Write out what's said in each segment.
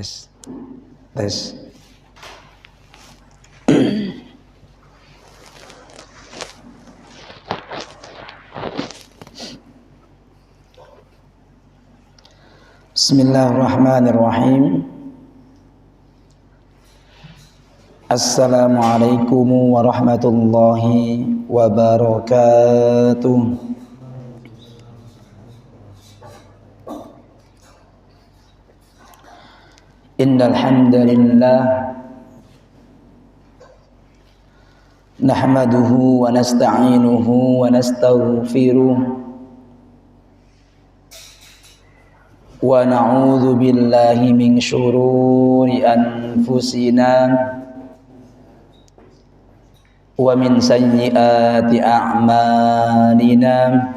Tes. Tes. Bismillahirrahmanirrahim. Assalamualaikum warahmatullahi wabarakatuh. Innal hamdalillah nahmaduhu wa nasta'inuhu wa nastaghfiruh wa na'udzu billahi min syururi anfusina wa min sayyiati a'malina.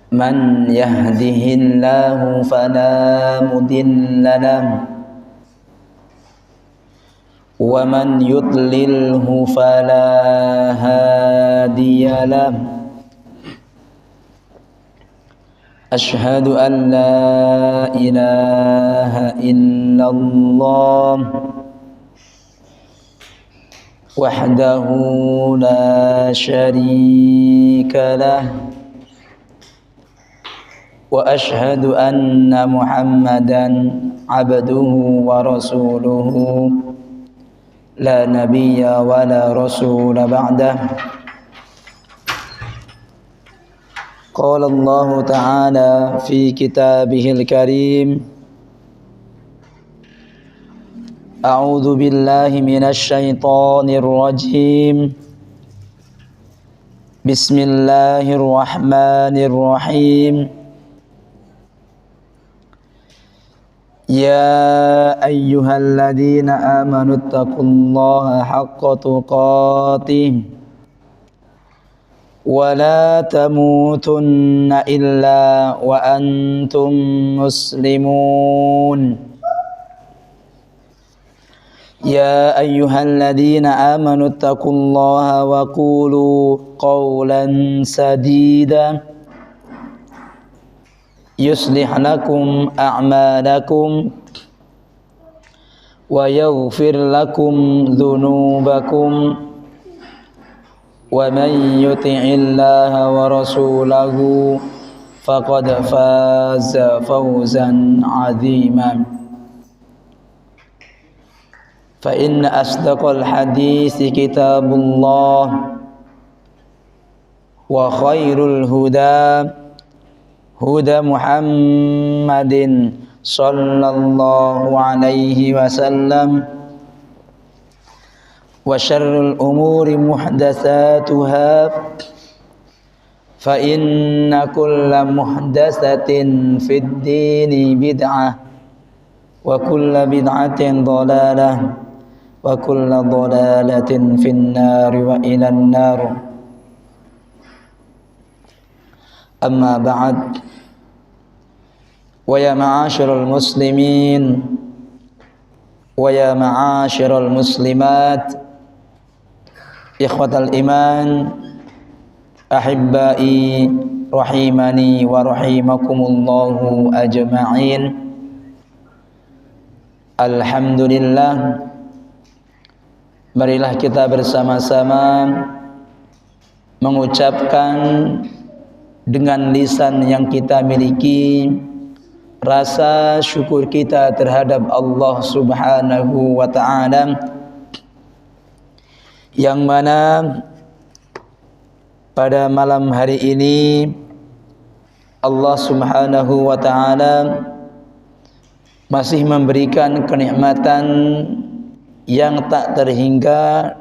Man yahdihillahu fala mudilla lahu wa man yudlilhu fala hadiya lahu. Asyhadu an la ilaha illallah wahdahu la syarika lahu wa asyhadu anna Muhammadan abduhu wa rasuluhu la nabiyya wa la rasula ba'dah. Qala Allah ta'ala fi kitabihil karim, a'udzu billahi minasy syaithanir rajim. Bismillahirrahmanirrahim. Ya ayyuhalladzina amanu taqullaha haqqa tuqatih wa la tamutunna illa wa antum muslimun. Ya ayyuhalladzina amanu taqullaha wa qulu qawlan sadida yuslih lakum a'malakum wa yaghfir lakum dhunubakum wa man yuti'illaha wa rasulahu faqad faza fawzan 'azima. Fa inna asdaqal hadisi kitabullah wa khairul huda huda Muhammadin sallallahu alaihi wasallam wa syarrul umuri muhdatsatuha fa inna kulla muhdatsatin fid dini bid'ah wa kulla bid'atin dhalalah wa kulla dhalalatin fin nar wa ilan nar. Amma ba'd. Wa ya ma'asyiral muslimin wa ya ma'asyiral muslimat, ikhwatal iman, ahibbai rahimani wa rahimakumullahu ajma'in. Alhamdulillah, marilah kita bersama-sama mengucapkan dengan lisan yang kita miliki rasa syukur kita terhadap Allah Subhanahu wa ta'ala, yang mana pada malam hari ini Allah Subhanahu wa ta'ala masih memberikan kenikmatan yang tak terhingga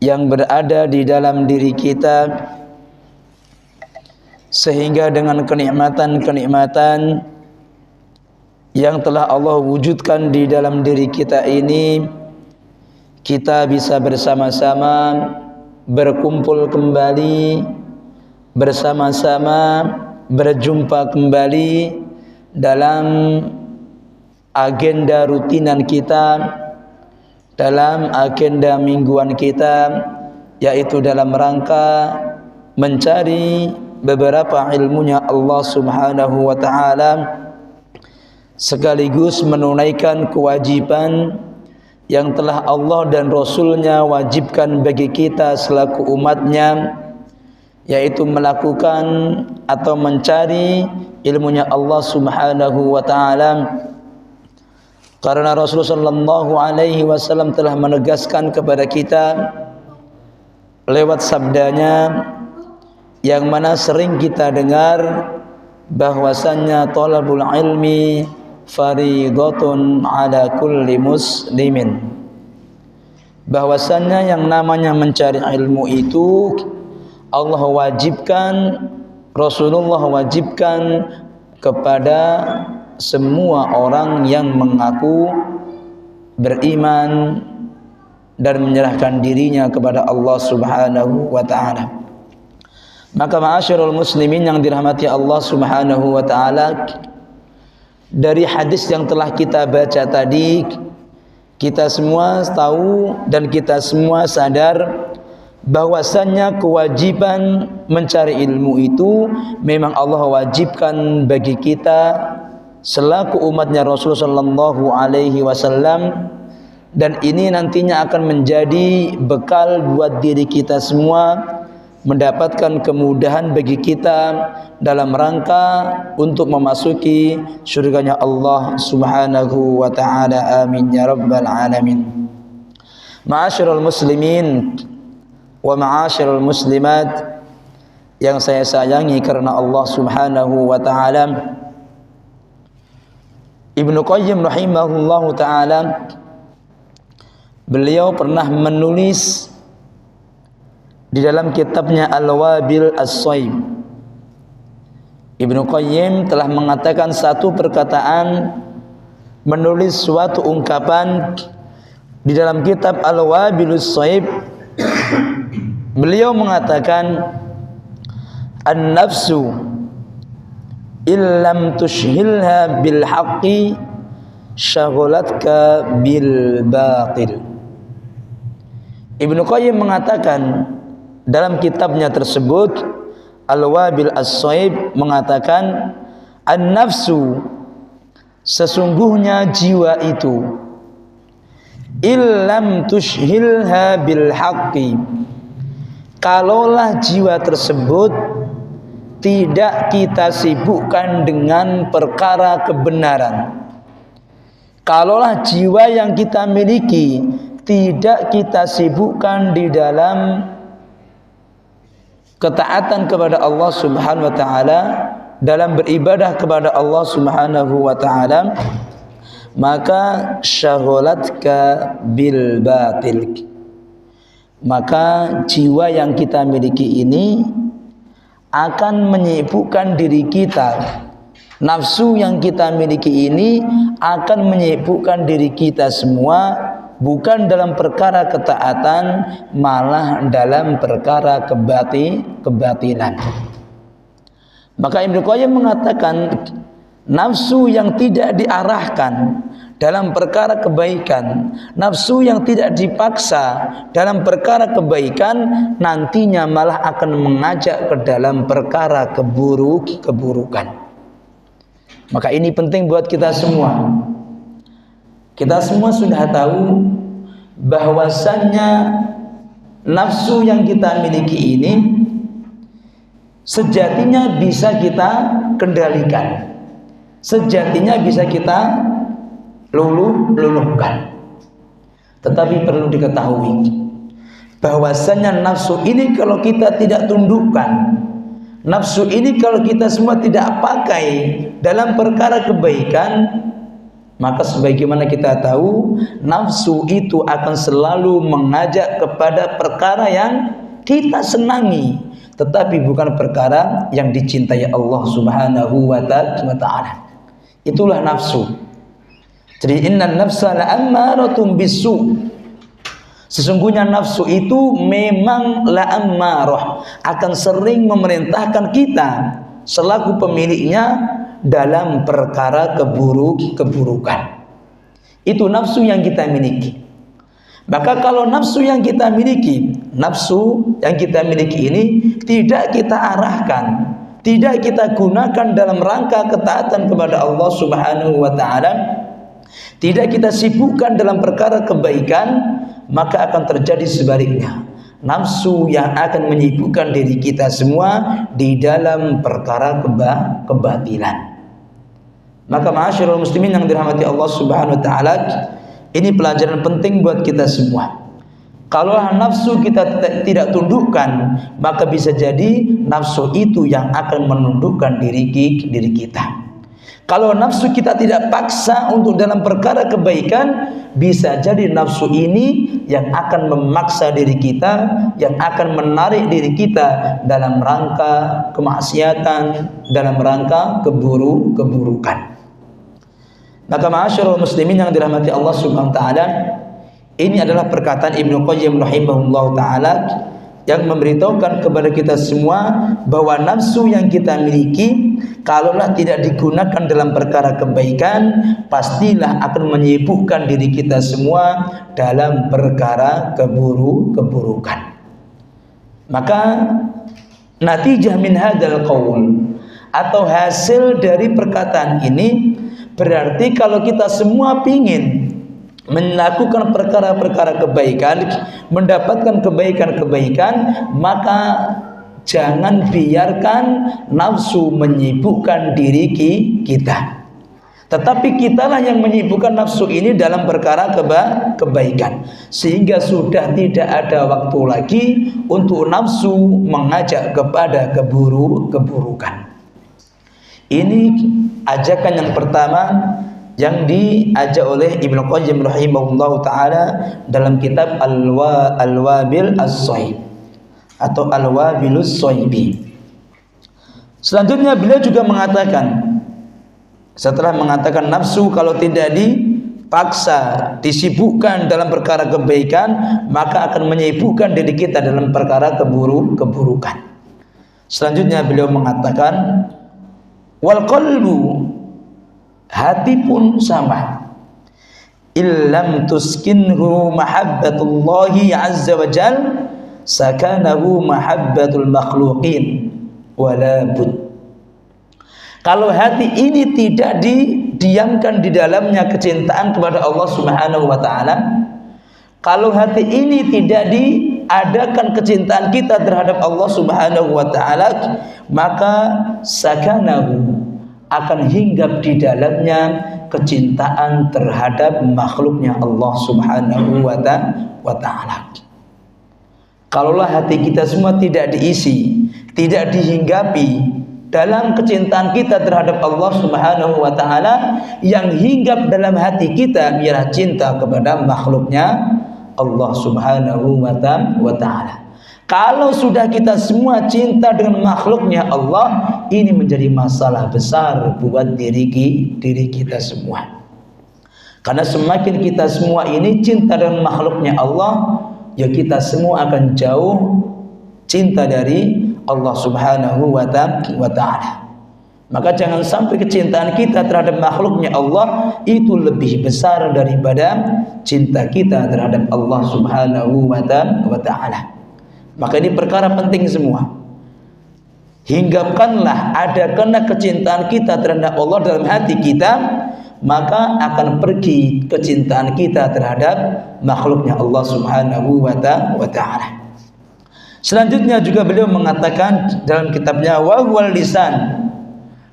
yang berada di dalam diri kita, sehingga dengan kenikmatan-kenikmatan yang telah Allah wujudkan di dalam diri kita ini, kita bisa bersama-sama berkumpul kembali, bersama-sama berjumpa kembali dalam agenda rutinan kita, dalam agenda mingguan kita, yaitu dalam rangka mencari beberapa ilmunya Allah Subhanahu wa ta'ala sekaligus menunaikan kewajiban yang telah Allah dan Rasul-Nya wajibkan bagi kita selaku umatnya, yaitu melakukan atau mencari ilmunya Allah Subhanahu wa ta'ala. Karena Rasulullah sallallahu alaihi wasallam telah menegaskan kepada kita lewat sabdanya yang mana sering kita dengar, bahwasannya talabul ilmi faridatun ala kulli muslimin, bahwasannya yang namanya mencari ilmu itu Allah wajibkan, Rasulullah wajibkan kepada semua orang yang mengaku beriman dan menyerahkan dirinya kepada Allah Subhanahu wa ta'ala. Maka ma'asyiral muslimin yang dirahmati Allah Subhanahu wa ta'ala, dari hadis yang telah kita baca tadi, kita semua tahu dan kita semua sadar bahwasannya kewajiban mencari ilmu itu memang Allah wajibkan bagi kita selaku umatnya Rasulullah sallallahu alaihi wasallam, dan ini nantinya akan menjadi bekal buat diri kita semua, mendapatkan kemudahan bagi kita dalam rangka untuk memasuki surganya Allah Subhanahu wa ta'ala. Amin ya rabbal alamin. Ma'asyiral muslimin wa ma'asyiral muslimat yang saya sayangi karena Allah Subhanahu wa ta'ala, Ibnu Qayyim rahimahullahu ta'ala, beliau pernah menulis di dalam kitabnya Al-Wabil As-Sayyib. Ibnu Qayyim telah mengatakan satu perkataan, menulis suatu ungkapan di dalam kitab Al-Wabil As-Sayyib. Beliau mengatakan, an-nafsu illam tushhilha bil haqqi syaghlatka bil batil. Ibnu Qayyim mengatakan dalam kitabnya tersebut Al-Wabil As-Sayyib, mengatakan an-nafsu, sesungguhnya jiwa itu, illam tushhilha bil haqqi, kalaulah jiwa tersebut tidak kita sibukkan dengan perkara kebenaran, kalaulah jiwa yang kita miliki tidak kita sibukkan di dalam ketaatan kepada Allah Subhanahu wa ta'ala, dalam beribadah kepada Allah Subhanahu wa ta'ala, maka syaghlatka bil batil, maka jiwa yang kita miliki ini akan menyibukkan diri kita. Nafsu yang kita miliki ini akan menyibukkan diri kita semua, bukan dalam perkara ketaatan, malah dalam perkara kebatilan. Maka Ibnu Qayyim mengatakan, nafsu yang tidak diarahkan dalam perkara kebaikan, nafsu yang tidak dipaksa dalam perkara kebaikan, nantinya malah akan mengajak ke dalam perkara keburukan. Maka ini penting buat kita semua. Kita semua sudah tahu bahwasannya nafsu yang kita miliki ini sejatinya bisa kita kendalikan, sejatinya bisa kita luluhkan. Tetapi perlu diketahui bahwasannya nafsu ini kalau kita tidak tundukkan, nafsu ini kalau kita semua tidak pakai dalam perkara kebaikan, maka sebagaimana kita tahu, nafsu itu akan selalu mengajak kepada perkara yang kita senangi, tetapi bukan perkara yang dicintai Allah Subhanahu wa ta'ala. Itulah nafsu. Jadi innan nafsa la'ammaratun bisu, sesungguhnya nafsu itu memang la'ammarah, akan sering memerintahkan kita selaku pemiliknya dalam perkara keburukan. Itu nafsu yang kita miliki. Maka kalau nafsu yang kita miliki ini tidak kita arahkan tidak kita gunakan dalam rangka ketaatan kepada Allah Subhanahu wa taala, tidak kita sibukkan dalam perkara kebaikan, maka akan terjadi sebaliknya. Nafsu yang akan menyibukkan diri kita semua di dalam perkara kebatilan. Maka ma'asyiral muslimin yang dirahmati Allah Subhanahu wa taala, ini pelajaran penting buat kita semua. Kalau nafsu kita tidak tundukkan, maka bisa jadi nafsu itu yang akan menundukkan diri kita. Kalau nafsu kita tidak paksa untuk dalam perkara kebaikan, bisa jadi nafsu ini yang akan memaksa diri kita, yang akan menarik diri kita dalam rangka kemaksiatan, dalam rangka keburukan. Maka ma'asyiral muslimin yang dirahmati Allah Subhanahu wa taala, ini adalah perkataan Ibnu Qayyim rahimahullah taala yang memberitahukan kepada kita semua bahwa nafsu yang kita miliki kalaulah tidak digunakan dalam perkara kebaikan, pastilah akan menyibukkan diri kita semua dalam perkara keburukan. Maka natijah min hadzal qaul, atau hasil dari perkataan ini, berarti kalau kita semua ingin melakukan perkara-perkara kebaikan, mendapatkan kebaikan-kebaikan, maka jangan biarkan nafsu menyibukkan diri kita. Tetapi kitalah yang menyibukkan nafsu ini dalam perkara kebaikan, sehingga sudah tidak ada waktu lagi untuk nafsu mengajak kepada keburukan. Ini ajakan yang pertama yang diajak oleh Ibnu Qayyim rahimahullah taala dalam kitab Al-Wabil As-Soyib atau Al-Wabilus Soyibi. Selanjutnya beliau juga mengatakan, setelah mengatakan nafsu kalau tidak dipaksa, disibukkan dalam perkara kebaikan, maka akan menyibukkan diri kita dalam perkara keburukan. Selanjutnya beliau mengatakan, wal qalbu, hati pun sama, illam tuskinhu mahabbatullahi azza wa jal sakanahu mahabbatul makhluqin wala bud. Kalau hati ini tidak didiamkan di dalamnya kecintaan kepada Allah Subhanahu wa taala, kalau hati ini tidak diadakan kecintaan kita terhadap Allah Subhanahu wa taala, maka sakanahu, akan hinggap di dalamnya kecintaan terhadap makhluknya Allah Subhanahu wa ta'ala. Kalaulah hati kita semua tidak diisi, tidak dihinggapi dalam kecintaan kita terhadap Allah Subhanahu wa ta'ala, yang hinggap dalam hati kita ialah cinta kepada makhluknya Allah Subhanahu wa ta'ala. Kalau sudah kita semua cinta dengan makhluknya Allah, ini menjadi masalah besar buat diri kita semua. Karena semakin kita semua ini cinta dengan makhluknya Allah, ya kita semua akan jauh cinta dari Allah Subhanahu wa ta'ala. Maka jangan sampai kecintaan kita terhadap makhluknya Allah itu lebih besar daripada cinta kita terhadap Allah Subhanahu wa ta'ala. Maka ini perkara penting semua. Hinggapkanlah, adakanlah kecintaan kita terhadap Allah dalam hati kita, maka akan pergi kecintaan kita terhadap makhluknya Allah Subhanahu wa ta'ala. Selanjutnya juga beliau mengatakan dalam kitabnya wal lisan,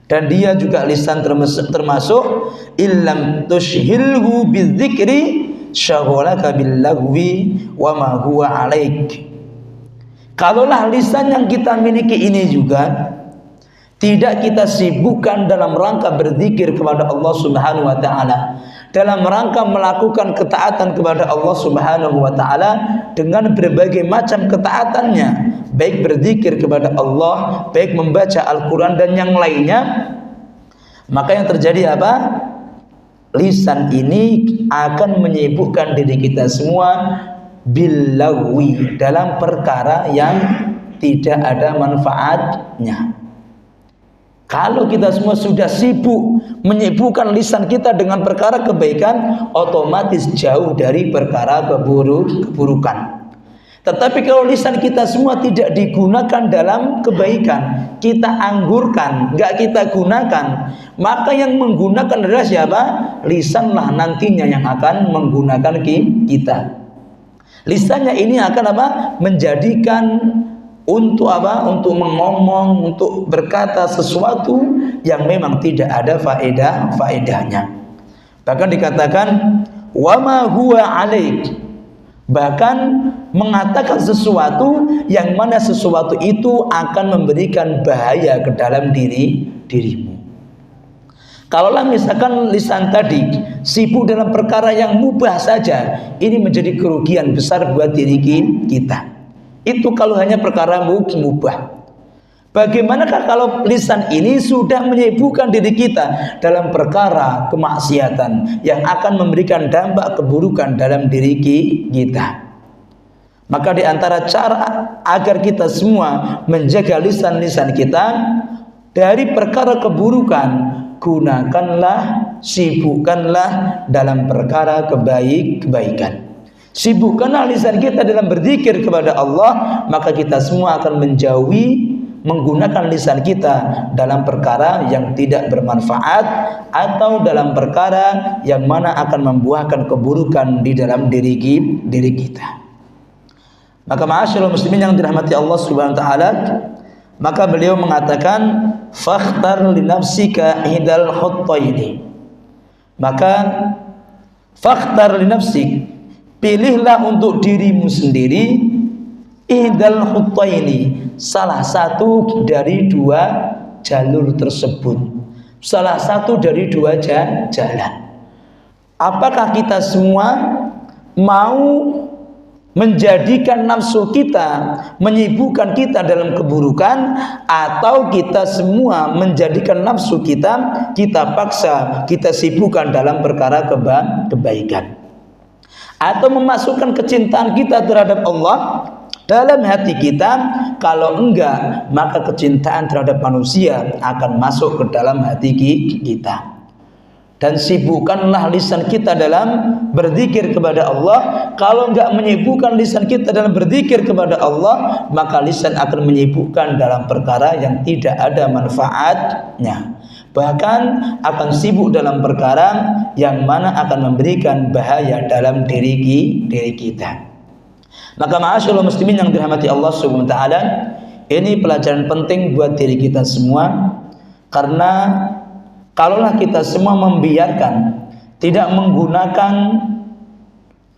dan dia juga lisan termasuk illam tushhilhu bidzikri syaghalaka billahwi wa ma huwa alaik. Kalaulah lisan yang kita miliki ini juga tidak kita sibukkan dalam rangka berzikir kepada Allah Subhanahu wa ta'ala, dalam rangka melakukan ketaatan kepada Allah Subhanahu wa ta'ala dengan berbagai macam ketaatannya, baik berzikir kepada Allah, baik membaca Al-Quran dan yang lainnya, maka yang terjadi apa? Lisan ini akan menyibukkan diri kita semua billawi, dalam perkara yang tidak ada manfaatnya. Kalau kita semua sudah sibuk menyibukkan lisan kita dengan perkara kebaikan, otomatis jauh dari perkara keburukan. Tetapi kalau lisan kita semua tidak digunakan dalam kebaikan, kita anggurkan, nggak kita gunakan, maka yang menggunakan adalah siapa? Lisanlah nantinya yang akan menggunakan kita. Lisannya ini akan apa? Menjadikan untuk apa? Untuk mengomong, untuk berkata sesuatu yang memang tidak ada faedahnya. Bahkan dikatakan wa ma huwa alaik. Bahkan mengatakan sesuatu yang mana sesuatu itu akan memberikan bahaya ke dalam dirimu. Kalaulah misalkan lisan tadi sibuk dalam perkara yang mubah saja, ini menjadi kerugian besar buat diri kita. Itu kalau hanya perkara mubah. Bagaimanakah kalau lisan ini sudah menyibukkan diri kita dalam perkara kemaksiatan yang akan memberikan dampak keburukan dalam diri kita? Maka di antara cara agar kita semua menjaga lisan-lisan kita dari perkara keburukan, gunakanlah, sibukkanlah dalam perkara kebaikan. Sibukkanlah lisan kita dalam berzikir kepada Allah, maka kita semua akan menjauhi menggunakan lisan kita dalam perkara yang tidak bermanfaat atau dalam perkara yang mana akan membuahkan keburukan di dalam diri kita. Maka ma'asyiral muslimin yang dirahmati Allah Subhanahu wa taala, maka beliau mengatakan fakhtar li nafsika hidal khuttaini. Maka fakhtar li nafsik, pilihlah untuk dirimu sendiri ihdal khuttaini, salah satu dari dua jalur tersebut, salah satu dari dua jalan. Apakah kita semua mau menjadikan nafsu kita menyibukkan kita dalam keburukan, atau kita semua menjadikan nafsu kita paksa, kita sibukkan dalam perkara kebaikan, atau memasukkan kecintaan kita terhadap Allah dalam hati kita? Kalau enggak, maka kecintaan terhadap manusia akan masuk ke dalam hati kita. Dan sibukkanlah lisan kita dalam berzikir kepada Allah. Kalau enggak menyibukkan lisan kita dalam berzikir kepada Allah, maka lisan akan menyibukkan dalam perkara yang tidak ada manfaatnya. Bahkan akan sibuk dalam perkara yang mana akan memberikan bahaya dalam diri kita. Maka ma'asyiral muslimin yang dirahmati Allah Subhanahu wa taala, ini pelajaran penting buat diri kita semua. Karena kalaulah kita semua membiarkan, tidak menggunakan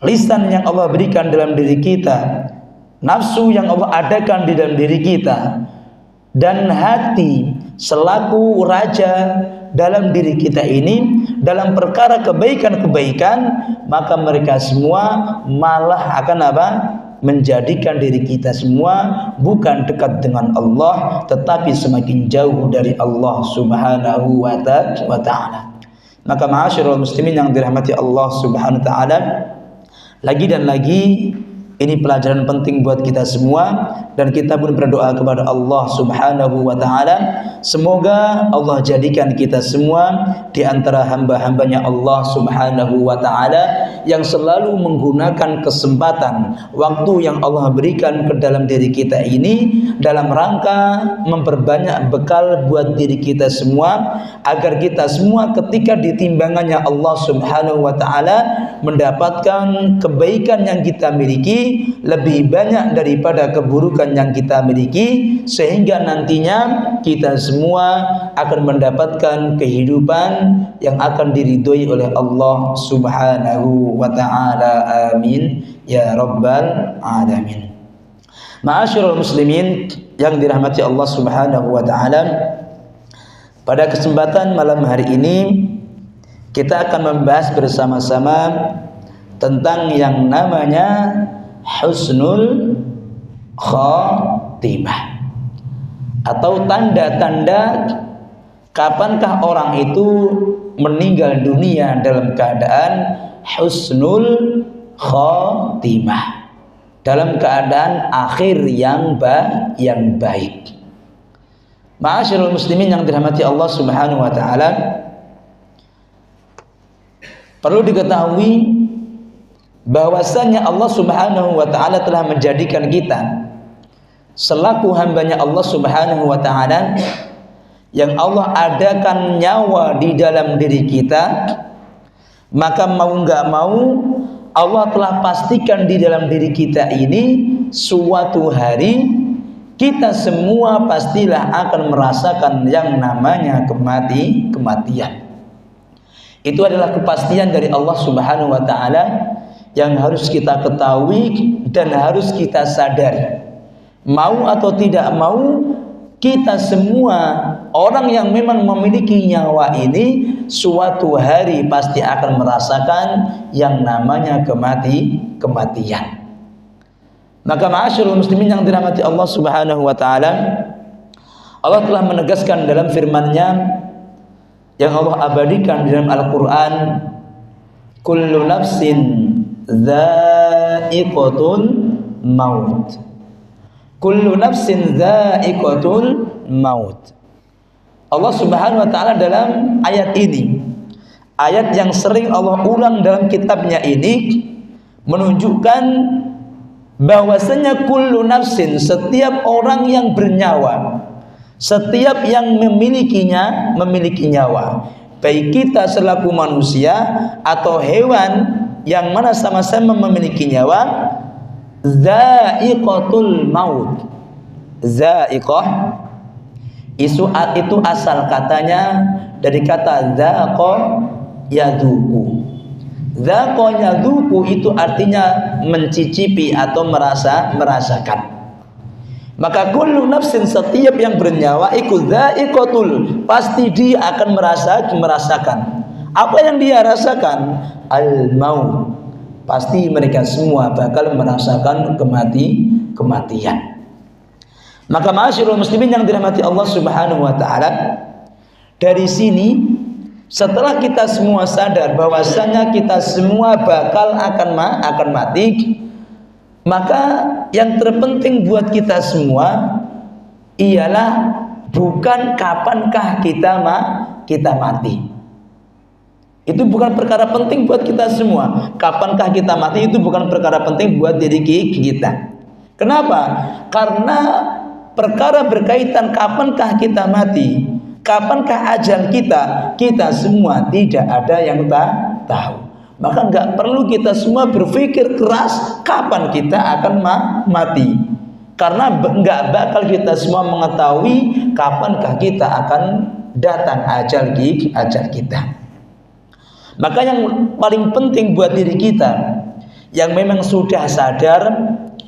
lisan yang Allah berikan dalam diri kita, nafsu yang Allah adakan di dalam diri kita, dan hati selaku raja dalam diri kita ini dalam perkara kebaikan-kebaikan, maka mereka semua malah akan apa? Menjadikan diri kita semua bukan dekat dengan Allah, tetapi semakin jauh dari Allah Subhanahu wa ta'ala. Maka ma'asyiral muslimin yang dirahmati Allah Subhanahu wa ta'ala, lagi dan lagi ini pelajaran penting buat kita semua, dan kita pun berdoa kepada Allah Subhanahu wa ta'ala, semoga Allah jadikan kita semua di antara hamba-hambanya Allah Subhanahu wa ta'ala yang selalu menggunakan kesempatan waktu yang Allah berikan ke dalam diri kita ini dalam rangka memperbanyak bekal buat diri kita semua, agar kita semua ketika ditimbangannya Allah Subhanahu wa ta'ala mendapatkan kebaikan yang kita miliki lebih banyak daripada keburukan yang kita miliki, sehingga nantinya kita semua akan mendapatkan kehidupan yang akan diridhoi oleh Allah Subhanahu wa ta'ala. Amin ya rabbal alamin. Ma'asyiral muslimin yang dirahmati Allah Subhanahu wa ta'ala, pada kesempatan malam hari ini kita akan membahas bersama-sama tentang yang namanya husnul khatimah, atau tanda-tanda kapankah orang itu meninggal dunia dalam keadaan husnul khatimah, dalam keadaan akhir yang baik. Ma'asyiral muslimin yang dirahmati Allah Subhanahu wa ta'ala, perlu diketahui bahwasanya Allah Subhanahu wa taala telah menjadikan kita selaku hambanya Allah Subhanahu wa taala, yang Allah adakan nyawa di dalam diri kita, maka mau nggak mau Allah telah pastikan di dalam diri kita ini suatu hari kita semua pastilah akan merasakan yang namanya kematian. Itu adalah kepastian dari Allah Subhanahu wa taala yang harus kita ketahui dan harus kita sadari. Mau atau tidak mau, kita semua orang yang memang memiliki nyawa ini suatu hari pasti akan merasakan yang namanya kematian. Maka ma'asyiral muslimin yang dirahmati Allah Subhanahu wa taala, Allah telah menegaskan dalam firman-Nya yang Allah abadikan di dalam Al-Qur'an, kullu nafsin dha'iqatul maut. Kullu nafsin dha'iqatul maut. Allah Subhanahu wa taala dalam ayat ini, ayat yang sering Allah ulang dalam kitabnya ini, menunjukkan bahwasanya kullu nafsin, setiap orang yang bernyawa, setiap yang memiliki nyawa, baik kita selaku manusia atau hewan yang mana sama-sama memiliki nyawa, dha'iqatul maut. Dha'iqah itu asal katanya dari kata dzaqa yadzuqu. Dzaqa yadzuqu itu artinya mencicipi atau merasakan. Maka kullu nafsin, setiap yang bernyawa, iku dha'iqatul, pasti dia akan merasakan. Apa yang dia rasakan? Al-maut. Pasti mereka semua bakal merasakan kematian. Maka ma'asyiral muslimin yang dirahmati Allah Subhanahu wa taala, dari sini setelah kita semua sadar bahwasanya kita semua bakal akan mati, maka yang terpenting buat kita semua ialah bukan kapankah kita mati. Itu bukan perkara penting buat kita semua. Kapankah kita mati itu bukan perkara penting buat diri kita. Kenapa? Karena perkara berkaitan kapankah kita mati, kapankah ajal kita semua tidak ada yang tahu. Maka nggak perlu kita semua berpikir keras kapan kita akan mati, karena nggak bakal kita semua mengetahui kapankah kita akan datang ajal kita. Maka yang paling penting buat diri kita yang memang sudah sadar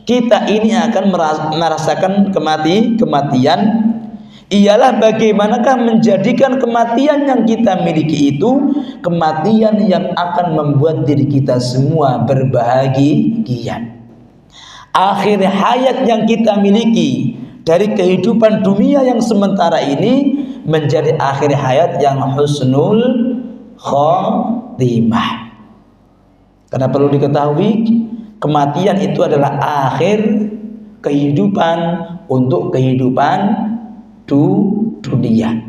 kita ini akan merasakan kematian, ialah bagaimanakah menjadikan kematian yang kita miliki itu kematian yang akan membuat diri kita semua berbahagia. Akhir hayat yang kita miliki dari kehidupan dunia yang sementara ini menjadi akhir hayat yang husnul khotimah. Karena perlu diketahui, kematian itu adalah akhir kehidupan untuk kehidupan dunia.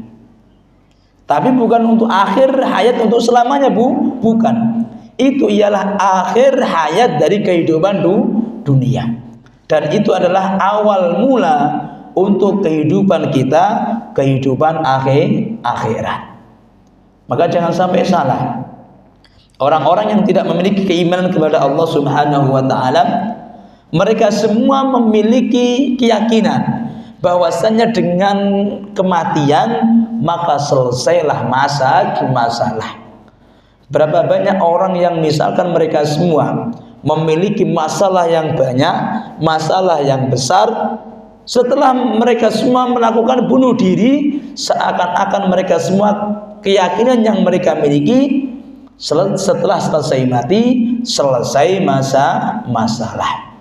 Tapi bukan untuk akhir hayat untuk selamanya, bukan. Itu ialah akhir hayat dari kehidupan dunia. Dan itu adalah awal mula untuk kehidupan kita, kehidupan akhirat. Maka jangan sampai salah. Orang-orang yang tidak memiliki keimanan kepada Allah Subhanahu wa taala, mereka semua memiliki keyakinan bahwasanya dengan kematian maka selesailah masalah. Berapa banyak orang yang misalkan mereka semua memiliki masalah yang banyak, masalah yang besar, setelah mereka semua melakukan bunuh diri, seakan-akan mereka semua keyakinan yang mereka miliki setelah selesai mati, selesai masalah.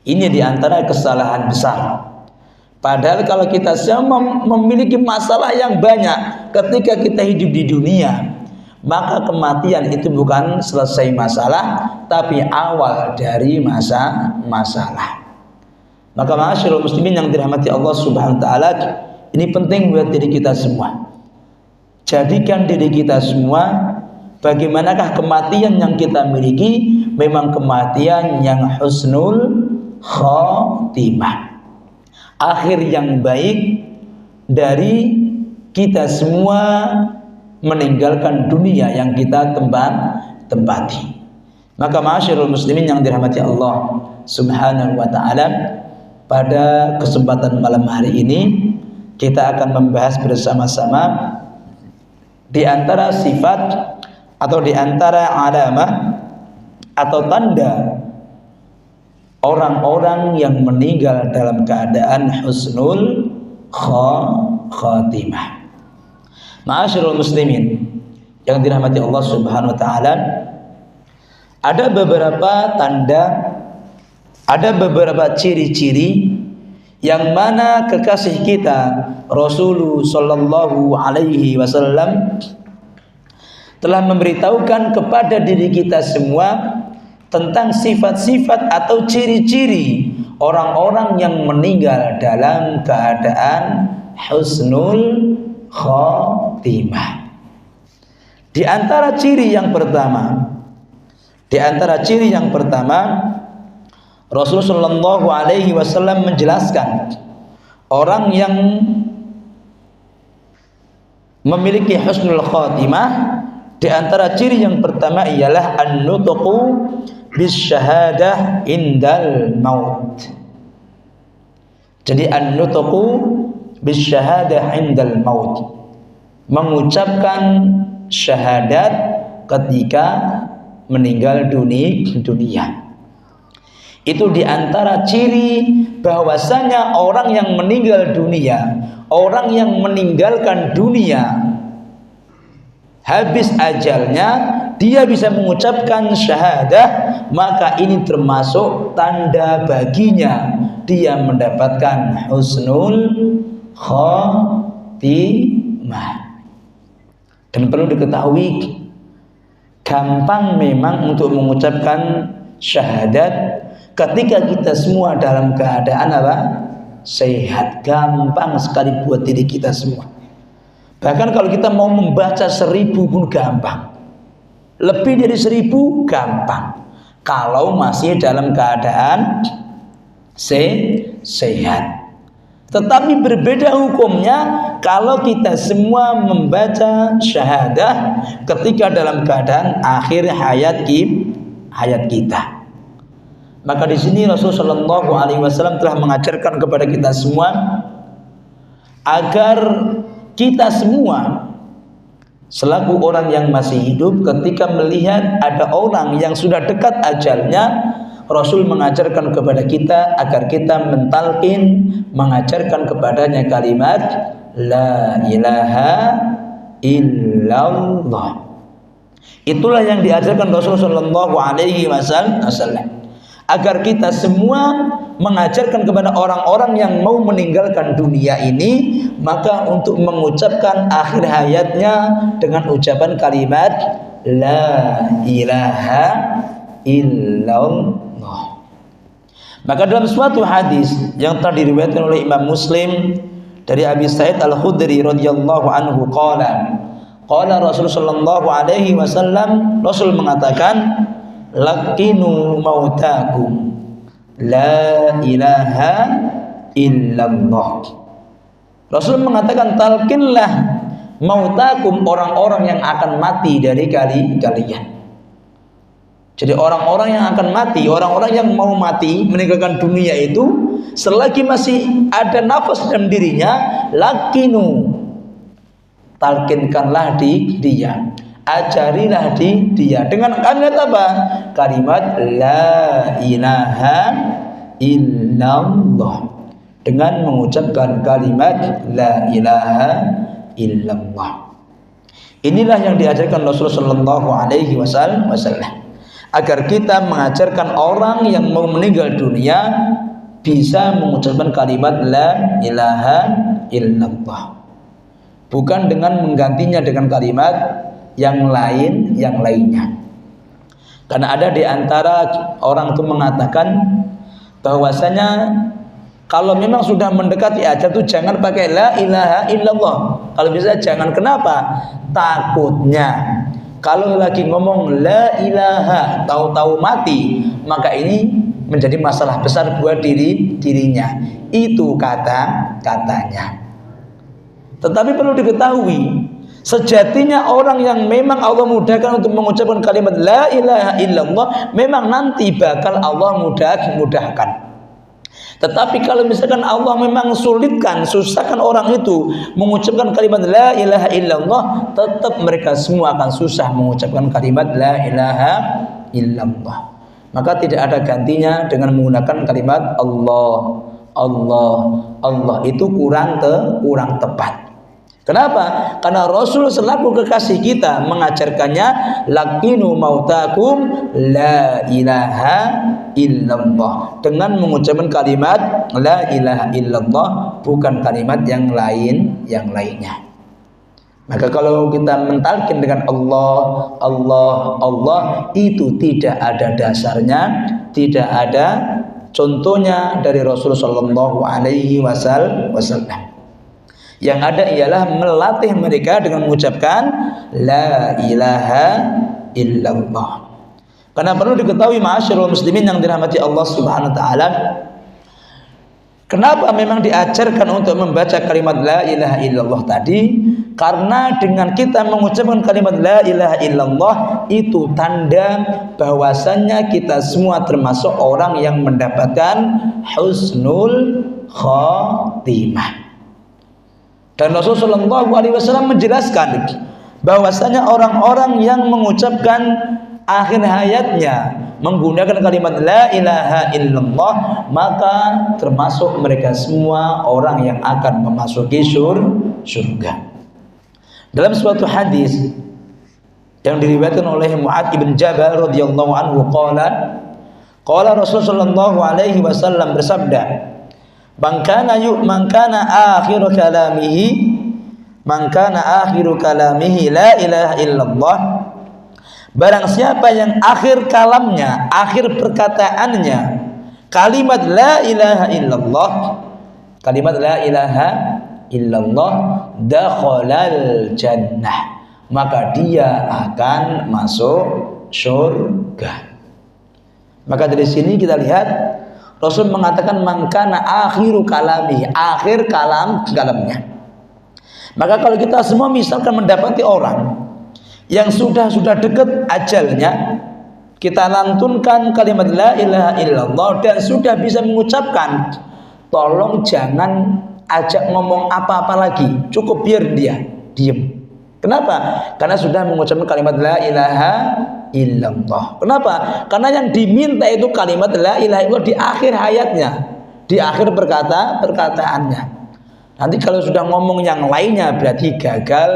Ini diantara kesalahan besar. Padahal kalau kita semua memiliki masalah yang banyak ketika kita hidup di dunia, maka kematian itu bukan selesai masalah, tapi awal dari masalah. Maka ma'asyiral muslimin yang dirahmati Allah Subhanahu wa taala, ini penting buat diri kita semua. Jadikan diri kita semua bagaimanakah kematian yang kita miliki? Memang kematian yang husnul khotimah, akhir yang baik dari kita semua meninggalkan dunia yang kita tempati. Maka ma'asyiral muslimin yang dirahmati Allah Subhanahu wa taala, pada kesempatan malam hari ini kita akan membahas bersama-sama di antara sifat atau di antara alamah atau tanda orang-orang yang meninggal dalam keadaan husnul khatimah. Ma'asyiral muslimin yang dirahmati Allah Subhanahu wa taala, ada beberapa tanda, ada beberapa ciri-ciri yang mana kekasih kita Rasulullah sallallahu alaihi wasallam telah memberitahukan kepada diri kita semua tentang sifat-sifat atau ciri-ciri orang-orang yang meninggal dalam keadaan husnul khatimah. Di antara ciri yang pertama, Rasulullah sallallahu alaihi wasallam menjelaskan orang yang memiliki husnul khatimah, di antara ciri yang pertama ialah an-nutqu bisyahadah indal maut. Jadi an-nutqu bisyahadah indal maut, mengucapkan syahadat ketika meninggal dunia. Itu di antara ciri bahwasanya orang yang meninggal dunia, orang yang meninggalkan dunia, habis ajalnya dia bisa mengucapkan syahadah, maka ini termasuk tanda baginya dia mendapatkan husnul khatimah. Dan perlu diketahui, gampang memang untuk mengucapkan syahadat ketika kita semua dalam keadaan apa? Sehat. Gampang sekali buat diri kita semua. Bahkan kalau kita mau membaca 1000 pun gampang, lebih dari 1000 gampang, kalau masih dalam keadaan sehat. Tetapi berbeda hukumnya kalau kita semua membaca syahadah ketika dalam keadaan akhir hayat kita. Maka di sini Rasulullah sallallahu alaihi wasallam telah mengajarkan kepada kita semua agar kita semua selaku orang yang masih hidup, ketika melihat ada orang yang sudah dekat ajalnya, Rasul mengajarkan kepada kita agar kita mentalkin, mengajarkan kepadanya kalimat la ilaha illallah. Itulah yang diajarkan Rasulullah sallallahu alaihi wasallam, agar kita semua mengajarkan kepada orang-orang yang mau meninggalkan dunia ini, maka untuk mengucapkan akhir hayatnya dengan ucapan kalimat la ilaha illallah. Maka dalam suatu hadis yang telah diriwayatkan oleh Imam Muslim dari Abi Sa'id Al-Khudri radhiyallahu anhu, qala Rasul sallallahu alaihi wasallam, Rasul mengatakan, laqinu mautakum la ilaha illallah. Rasul mengatakan, talqinlah mautakum, orang-orang yang akan mati dari kalian. Jadi orang-orang yang akan mati, orang-orang yang mau mati meninggalkan dunia itu, selagi masih ada nafas dalam dirinya, laqinu, talqinkanlah dia, ajarilah dia dengan kalimat apa? Kalimat la ilaha illallah, dengan mengucapkan kalimat la ilaha illallah. Inilah yang diajarkan Rasulullah sallallahu alaihi wasallam, agar kita mengajarkan orang yang mau meninggal dunia bisa mengucapkan kalimat la ilaha illallah, bukan dengan menggantinya dengan kalimat yang lainnya. Karena ada di antara orang itu mengatakan bahwasanya kalau memang sudah mendekati ajal itu jangan pakai la ilaha illallah. Kalau bisa jangan. Kenapa? Takutnya Kalau lagi ngomong la ilaha tahu-tahu mati, maka ini menjadi masalah besar buat dirinya. Itu katanya. Tetapi perlu diketahui, sejatinya orang yang memang Allah mudahkan untuk mengucapkan kalimat la ilaha illallah, memang nanti bakal Allah mudahkan. Tetapi kalau misalkan Allah memang sulitkan, susahkan orang itu mengucapkan kalimat la ilaha illallah, tetap mereka semua akan susah mengucapkan kalimat la ilaha illallah. Maka tidak ada gantinya dengan menggunakan kalimat Allah. Itu kurang tepat. Kenapa? Karena Rasul selaku kekasih kita mengajarkannya, laqinu mautakum la ilaha illallah, dengan mengucapkan kalimat la ilaha illallah, bukan kalimat yang lainnya. Maka kalau kita mentalkin dengan Allah, itu tidak ada dasarnya, tidak ada contohnya dari Rasul sallallahu alaihi wasallam. Yang ada ialah melatih mereka dengan mengucapkan la ilaha illallah. Karena perlu diketahui ma'asyiral muslimin yang dirahmati Allah Subhanahu wa taala, kenapa memang diajarkan untuk membaca kalimat la ilaha illallah tadi? Karena dengan kita mengucapkan kalimat la ilaha illallah, itu tanda bahwasannya kita semua termasuk orang yang mendapatkan husnul khatimah. Dan Rasulullah SAW menjelaskan bahwasanya orang-orang yang mengucapkan akhir hayatnya menggunakan kalimat la ilaha illallah, maka termasuk mereka semua orang yang akan memasuki surga. Dalam suatu hadis yang diriwayatkan oleh Mu'adz bin Jabal radhiyallahu anhu, qala Rasulullah sallallahu alaihi wasallam bersabda, Man kana akhiru kalamihi la ilaha illallah, barang siapa yang akhir kalamnya, akhir perkataannya kalimat la ilaha illallah, dakhalal jannah, maka dia akan masuk surga. Maka dari sini kita lihat Rasul mengatakan mangkana akhiru kalami, akhir kalamnya. Maka kalau kita semua misalkan mendapati orang yang sudah dekat ajalnya, kita lantunkan kalimat la ilaha illallah dan sudah bisa mengucapkan, tolong jangan ajak ngomong apa-apa lagi, cukup biar dia diem. Kenapa? Karena sudah mengucapkan kalimat la ilaha illallah. Kenapa? Karena yang diminta itu kalimat la ilaha illallah di akhir hayatnya, di akhir perkataannya. Nanti kalau sudah ngomong yang lainnya, berarti gagal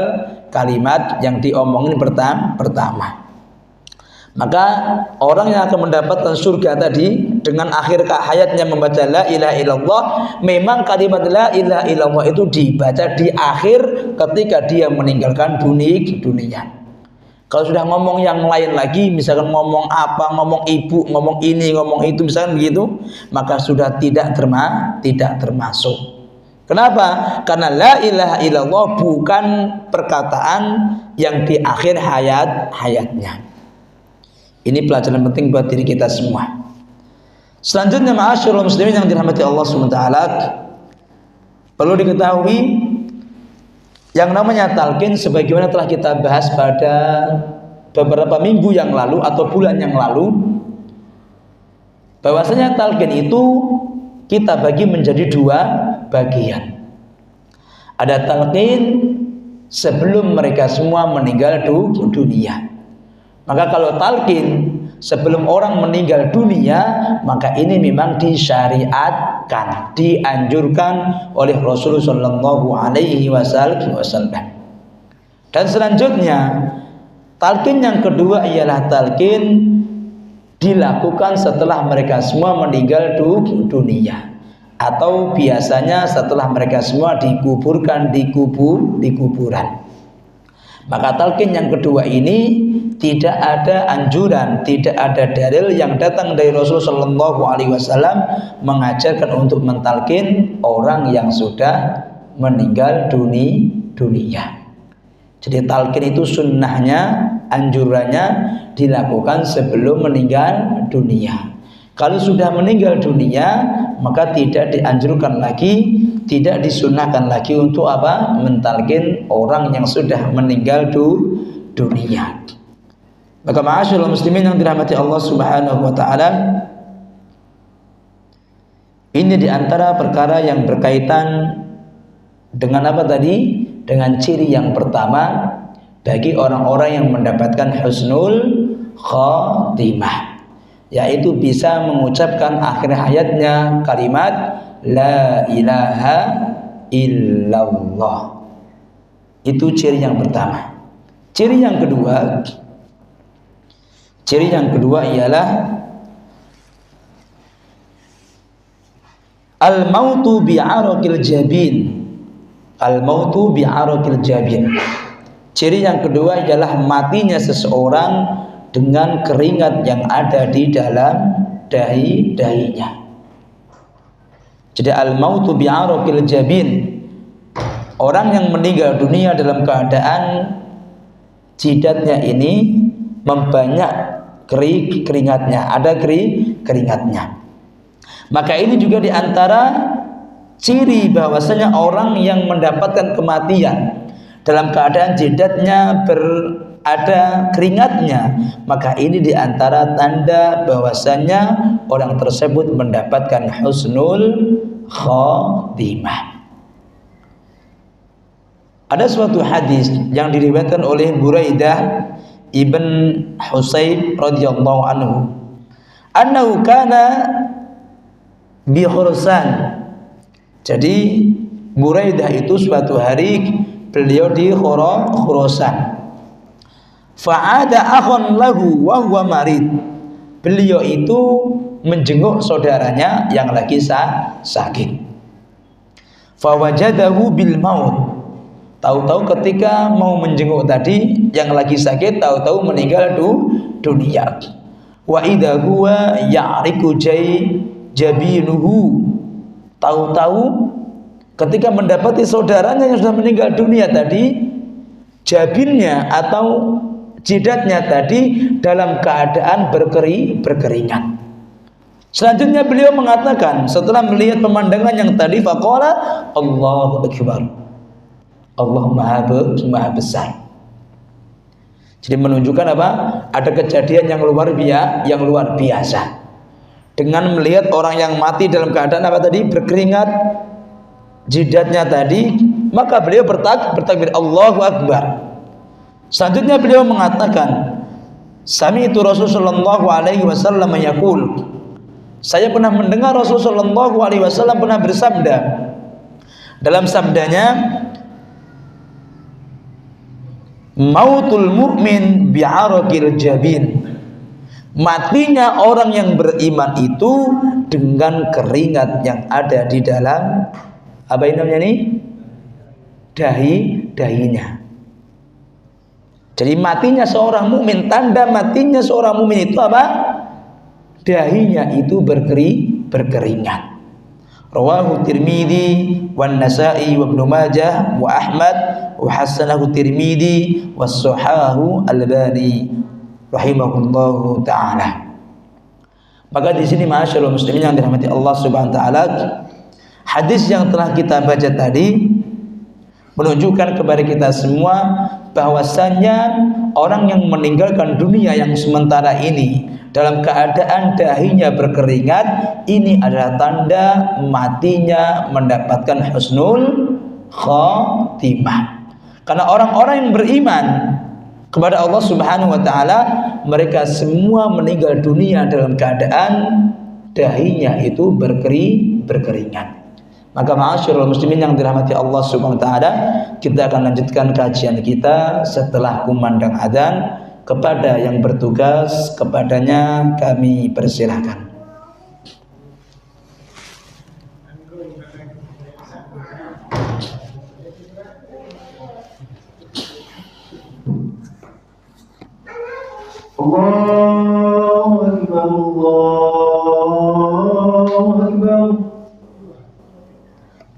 kalimat yang diomongin pertama. Maka orang yang akan mendapatkan surga tadi dengan akhir hayatnya membaca la ilaha illallah, memang kalimat la ilaha illallah itu dibaca di akhir ketika dia meninggalkan dunia. Kalau sudah ngomong yang lain lagi, misalkan ngomong apa, ngomong ibu, ngomong ini, ngomong itu, misalkan begitu, maka sudah tidak termasuk. Kenapa? Karena la ilaha illallah bukan perkataan yang di akhir hayatnya. Ini pelajaran penting buat diri kita semua. Selanjutnya ma'asyiral muslimin yang dirahmati Allah SWT, perlu diketahui yang namanya talqin, sebagaimana telah kita bahas pada beberapa minggu yang lalu atau bulan yang lalu, bahwasanya talqin itu kita bagi menjadi dua bagian. Ada talqin sebelum mereka semua meninggal dunia. Maka kalau talqin sebelum orang meninggal dunia, maka ini memang disyariatkan, dianjurkan oleh Rasulullah sallallahu alaihi wasallam. Dan selanjutnya talqin yang kedua ialah talqin dilakukan setelah mereka semua meninggal dunia, atau biasanya setelah mereka semua dikuburkan di kuburan. Maka talqin yang kedua ini tidak ada anjuran, tidak ada dalil yang datang dari Rasulullah sallallahu alaihi wasallam mengajarkan untuk mentalqin orang yang sudah meninggal dunia. Jadi talqin itu sunnahnya anjurannya dilakukan sebelum meninggal dunia. Kalau sudah meninggal dunia, maka tidak dianjurkan lagi, tidak disunahkan lagi untuk apa? Mentalkin orang yang sudah meninggal dunia. Maka ma'asyiral muslimin yang dirahmati Allah Subhanahu wa taala, ini diantara perkara yang berkaitan dengan apa tadi? Dengan ciri yang pertama bagi orang-orang yang mendapatkan husnul khatimah, yaitu bisa mengucapkan akhir hayatnya kalimat la ilaha illallah. Itu ciri yang pertama. Ciri yang kedua ialah al-mautu bi'araqil jabin. Al-mautu bi'araqil jabin. Ciri yang kedua ialah matinya seseorang dengan keringat yang ada di dalam dahi-dahinya. Jadi al-mautu bi'araqil jabin, orang yang meninggal dunia dalam keadaan jidatnya ini membanyak keringatnya, ada keringatnya. Maka ini juga diantara ciri bahwasanya orang yang mendapatkan kematian dalam keadaan jidatnya ada keringatnya, maka ini diantara tanda bahwasanya orang tersebut mendapatkan husnul khatimah. Ada suatu hadis yang diriwayatkan oleh Buraidah ibn Husayb radhiyallahu anhu kana bi Khurasan. Jadi Buraidah itu suatu hari beliau di Khurasan. Fa'ada akhun lahu wa huwa marid. Beliau itu menjenguk saudaranya yang lagi sakit. Fawajadahu bil maut. Tahu-tahu ketika mau menjenguk tadi yang lagi sakit, tahu-tahu meninggal dunia. Wa idza huwa ya'riku jabinuhu. Tahu-tahu ketika mendapati saudaranya yang sudah meninggal dunia tadi, jabinnya atau jidatnya tadi dalam keadaan berkeringat. Selanjutnya beliau mengatakan setelah melihat pemandangan yang tadi, faqala Allahu akbar. Allah maha besar. Jadi menunjukkan apa? Ada kejadian yang luar biasa. Dengan melihat orang yang mati dalam keadaan apa tadi? Berkeringat jidatnya tadi, maka beliau bertakbir Allahu akbar. Selanjutnya beliau mengatakan, sami'tu Rasulullah sallallahu alaihi wasallam yaqul. Saya pernah mendengar Rasulullah sallallahu alaihi wasallam pernah bersabda. Dalam sabdanya, mautul mu'min bi'araqil jabin. Matinya orang yang beriman itu dengan keringat yang ada di dalam apa ini namanya nih? Dahinya. Jadi matinya seorang mukmin, tanda matinya seorang mukmin itu apa? Dahinya itu berkeringat. Rawahu Tirmidzi wan Nasa'i wa Ibnu Majah wa Ahmad wa hasanahu Tirmidzi was sahahu Albani rahimahullahu taala. Maka di sini ma'asyiral muslimin yang dirahmati Allah Subhanahu wa taala, hadis yang telah kita baca tadi menunjukkan kepada kita semua bahwasanya orang yang meninggalkan dunia yang sementara ini dalam keadaan dahinya berkeringat, ini adalah tanda matinya mendapatkan husnul khatimah. Karena orang-orang yang beriman kepada Allah Subhanahu wa taala, mereka semua meninggal dunia dalam keadaan dahinya itu berkeringat. Maka ma'asyiral muslimin yang dirahmati Allah Subhanahu wa taala, kita akan lanjutkan kajian kita setelah kumandang adzan. Kepada yang bertugas, kepadanya kami persilahkan. Allahu Akbar, Allahu Akbar.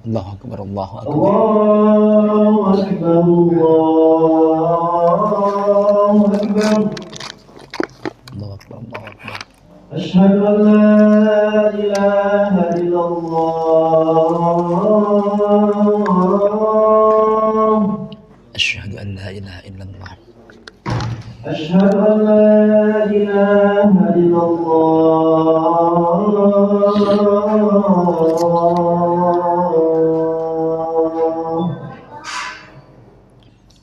Allahu Akbar, Allahu Akbar. Allahu Akbar, Allahu Akbar. أشهد أن لا إله إلا الله أشهد أن لا إله إلا الله أشهد أن لا إله إلا الله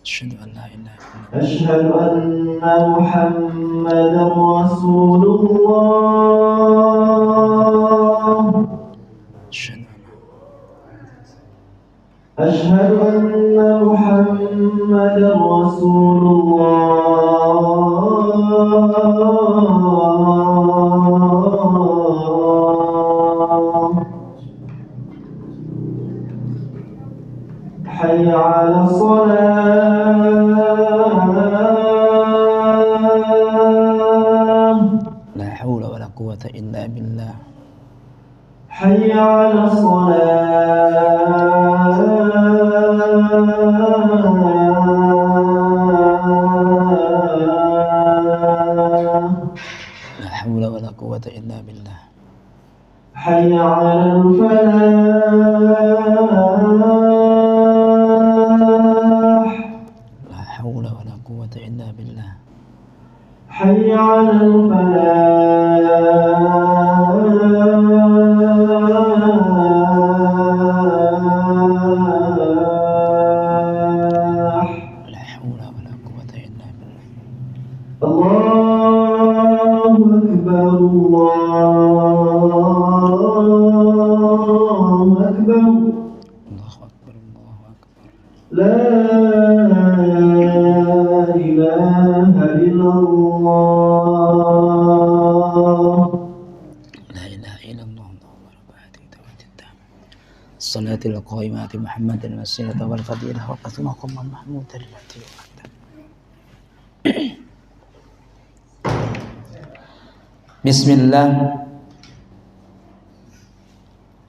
أشهد أن لا إله إلا الله أشهد أن محمدا رسول الله أشهد أن محمدا رسول الله حي على الصلاة لا حول ولا قوة إلا بالله حي على الصلاة لا حول ولا قوة إلا بالله حي على الفلاح لا حول ولا قوة إلا بالله حي على الفلاح لا حول ولا قوة إلا بالله الله أكبر الله أكبر الله أكبر الله أكبر لا إله إلا الله لا إله إلا الله اللهم رب هذه الدعوة التامة الصلاة القائمة محمد الوسيلة والفضيلة وقد مقام محمود التي وعدته Bismillah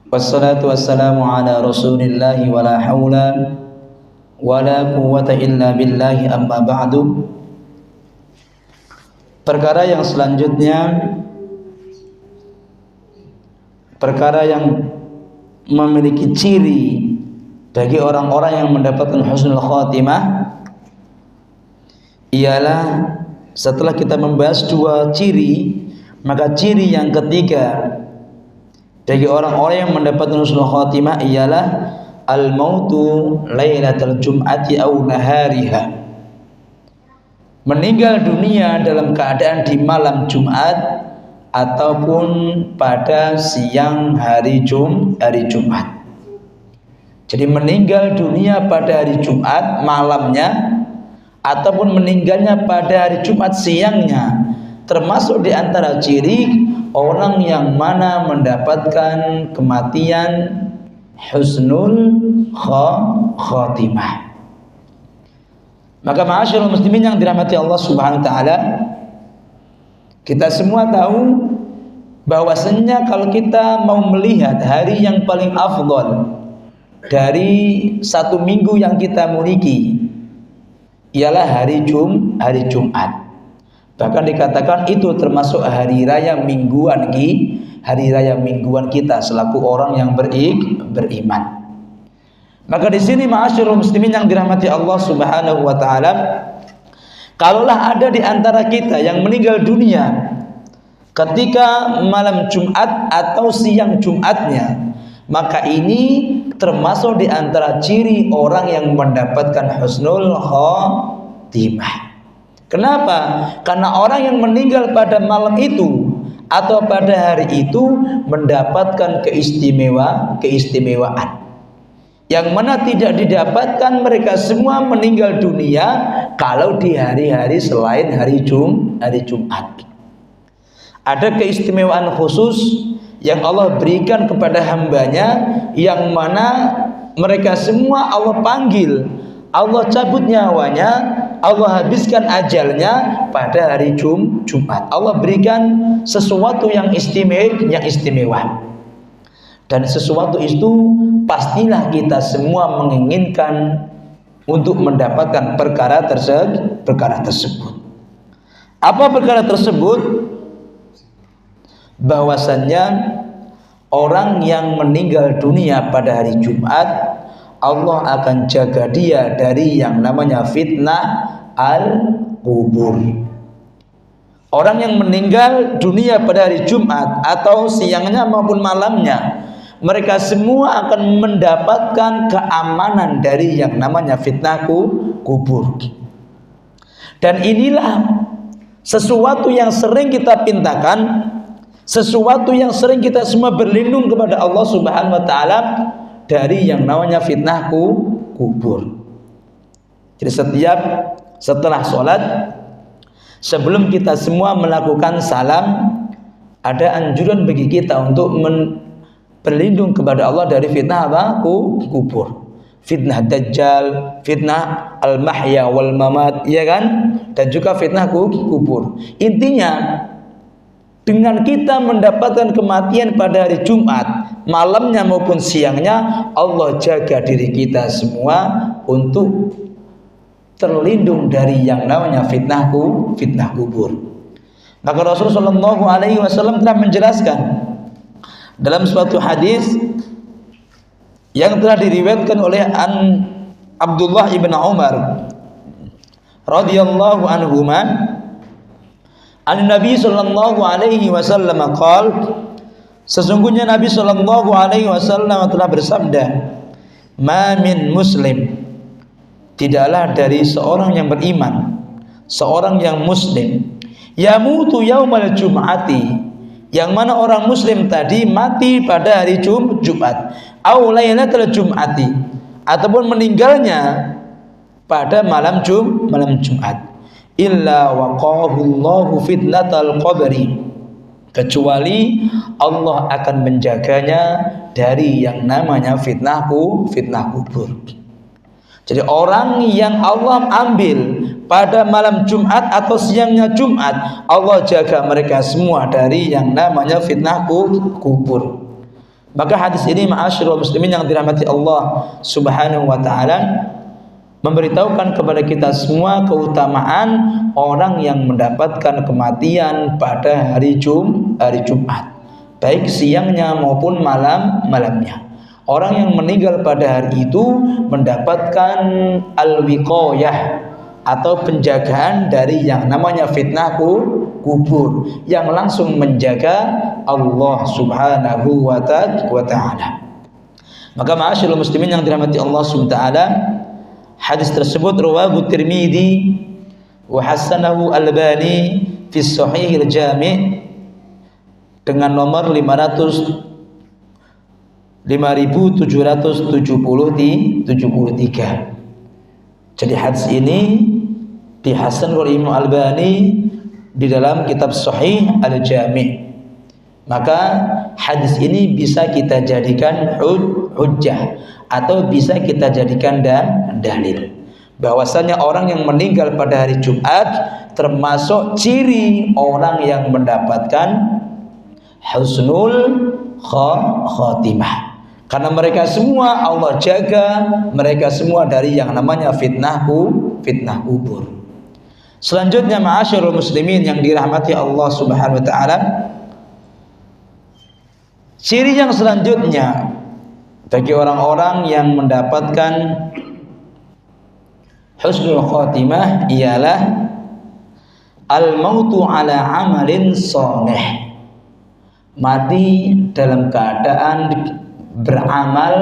wassalatu wassalamu ala rasulillahi wa la hawla wa la quwwata illa billahi amma ba'du. Perkara yang selanjutnya, perkara yang memiliki ciri bagi orang-orang yang mendapatkan husnul khatimah ialah setelah kita membahas dua ciri, maka ciri yang ketiga bagi orang-orang yang mendapatkan husnul khatimah ialah al-mautu lailatul jum'ati aw nahariha, meninggal dunia dalam keadaan di malam Jumat ataupun pada siang hari Jumat. Jadi meninggal dunia pada hari Jumat malamnya ataupun meninggalnya pada hari Jumat siangnya termasuk di antara ciri orang yang mana mendapatkan kematian husnul khatimah. Maka ma'asyiral muslimin yang dirahmati Allah Subhanahu wa taala, kita semua tahu bahwasanya kalau kita mau melihat hari yang paling afdal dari satu minggu yang kita miliki ialah hari Jumat. Bahkan dikatakan itu termasuk hari raya mingguan kita selaku orang yang beriman. Maka di sini ma'asyiral muslimin yang dirahmati Allah Subhanahu wa taala, kalaulah ada di antara kita yang meninggal dunia ketika malam Jumat atau siang Jumatnya, maka ini termasuk di antara ciri orang yang mendapatkan husnul khatimah. Kenapa? Karena orang yang meninggal pada malam itu atau pada hari itu mendapatkan keistimewaan yang mana tidak didapatkan mereka semua meninggal dunia kalau di hari-hari selain hari Jumat. Ada keistimewaan khusus yang Allah berikan kepada hambanya, yang mana mereka semua Allah panggil, Allah cabut nyawanya, Allah habiskan ajalnya pada hari Jumat. Allah berikan sesuatu yang istimewa. Dan sesuatu itu pastilah kita semua menginginkan untuk mendapatkan perkara tersebut. Apa perkara tersebut? bahwasannya orang yang meninggal dunia pada hari Jumat, Allah akan jaga dia dari yang namanya fitnah al-kubur. Orang yang meninggal dunia pada hari Jumat atau siangnya maupun malamnya, mereka semua akan mendapatkan keamanan dari yang namanya fitnah kubur. Dan inilah sesuatu yang sering kita pintakan, sesuatu yang sering kita semua berlindung kepada Allah Subhanahu wa taala dari yang namanya fitnah kubur. Jadi setelah sholat, sebelum kita semua melakukan salam, ada anjuran bagi kita untuk berlindung kepada Allah dari fitnah kubur. Fitnah Dajjal, fitnah al-mahya wal mamat, ya kan? Dan juga fitnah kubur. Intinya, dengan kita mendapatkan kematian pada hari Jumat, malamnya maupun siangnya, Allah jaga diri kita semua untuk terlindung dari yang namanya fitnah kubur. Maka Rasulullah SAW telah menjelaskan dalam suatu hadis yang telah diriwayatkan oleh Abdullah ibn Umar radhiyallahu anhuma, Nabi sallallahu alaihi wasallam qaal, sesungguhnya Nabi sallallahu alaihi wasallam telah bersabda, ma min muslim, tidaklah dari seorang yang beriman, seorang yang muslim, yamutu yaumal jum'ati, yang mana orang muslim tadi mati pada hari Jumat, au lailatul jum'ati, ataupun meninggalnya pada malam Jumat, illa waqahu Allahu fitnatal qabri, kecuali Allah akan menjaganya dari yang namanya fitnah kubur. Jadi orang yang Allah ambil pada malam Jumat atau siangnya Jumat, Allah jaga mereka semua dari yang namanya fitnah kubur. Maka hadis ini, ma'asyiral muslimin yang dirahmati Allah Subhanahu wa taala, memberitahukan kepada kita semua keutamaan orang yang mendapatkan kematian pada hari Jumat, baik siangnya maupun malamnya. Orang yang meninggal pada hari itu mendapatkan al-wiqayah atau penjagaan dari yang namanya fitnah kubur, yang langsung menjaga Allah Subhanahu wa ta'ala. Maka ma'asyiral muslimin yang dirahmati Allah Subhanahu wa ta'ala, hadis tersebut rawahu Tirmidzi wa hasanahu Albani fi Sahih al-Jami' dengan nomor 5773. Jadi hadis ini dihasan oleh Imam Albani di dalam kitab Sahih al-Jami'. Maka hadis ini bisa kita jadikan hujjah atau bisa kita jadikan dalil bahwasanya orang yang meninggal pada hari Jumat termasuk ciri orang yang mendapatkan husnul khatimah, karena mereka semua Allah jaga mereka semua dari yang namanya fitnah kubur. Selanjutnya, ma'asyiral muslimin yang dirahmati Allah Subhanahu wa taala, ciri yang selanjutnya bagi orang-orang yang mendapatkan husnul khatimah ialah al-mautu ala amalin shalih, mati dalam keadaan beramal